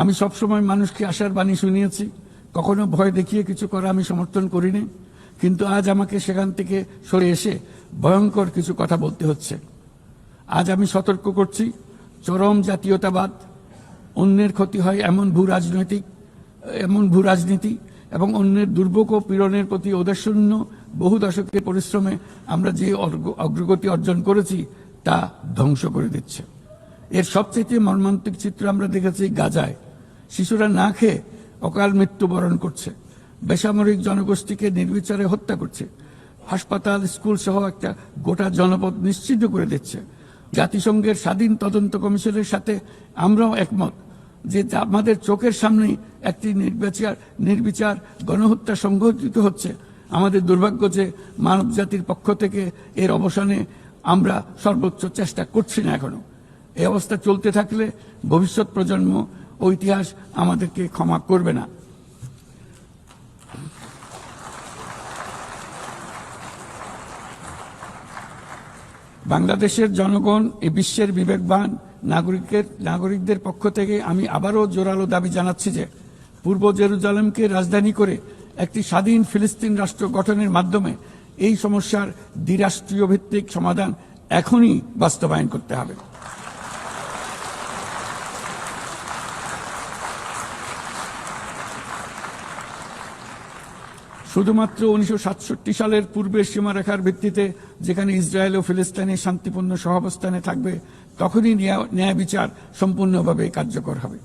আমি সবসময় মানুষকে আশার বাণী শুনিয়েছি, কখনো ভয় দেখিয়ে কিছু করা আমি সমর্থন করিনি, কিন্তু আজ আমাকে সেখান থেকে সরে এসে ভয়ঙ্কর কিছু কথা বলতে হচ্ছে। আজ আমি সতর্ক করছি, চরম জাতীয়তাবাদ, অন্যের ক্ষতি হয় এমন ভূ রাজনীতি এবং অন্যের দুর্ভোগ ও পীড়নের প্রতি ঔদাসীন্য বহু দশকের পরিশ্রমে আমরা যে অগ্রগতি অর্জন করেছি তা ধ্বংস করে দিচ্ছে। এর সবচেয়ে মর্মান্তিক চিত্র আমরা দেখেছি গাজায়। শিশুরা না খেয়ে অকাল মৃত্যুবরণ করছে, বেসামরিক জনগোষ্ঠীকে নির্বিচারে হত্যা করছে, হাসপাতাল, স্কুল সহ একটা গোটা জনপদ নিশ্চিহ্ন করে দিচ্ছে। জাতিসংঘের স্বাধীন তদন্ত কমিশনের সাথে আমরাও একমত যে আমাদের চোখের সামনেই একটি নির্বিচার গণহত্যা সংঘটিত হচ্ছে। আমাদের দুর্ভাগ্য যে মানব জাতির পক্ষ থেকে এর অবসানে আমরা সর্বোচ্চ চেষ্টা করছি না এখনো। এই অবস্থা চলতে থাকলে ভবিষ্যৎ প্রজন্ম ও ইতিহাস আমাদেরকে ক্ষমা করবে না। বাংলাদেশের জনগণ এই বিশ্বের বিবেকবান নাগরিকদের পক্ষ থেকে আমি আবারও জোরালো দাবি জানাচ্ছি যে পূর্ব জেরুজালেমকে রাজধানী করে একটি স্বাধীন ফিলিস্তিন রাষ্ট্র গঠনের মাধ্যমে এই সমস্যার দ্বিরাষ্ট্রীয় ভিত্তিক সমাধান এখনই বাস্তবায়ন করতে হবে। শুধুমাত্র 1967 সালের পূর্বের সীমারেখার ভিত্তিতে, যেখানে ইসরায়েল ও ফিলিস্তিনের শান্তিপূর্ণ সহাবস্থানে থাকবে, তখনই ন্যায় বিচার সম্পূর্ণভাবে কার্যকর হবে।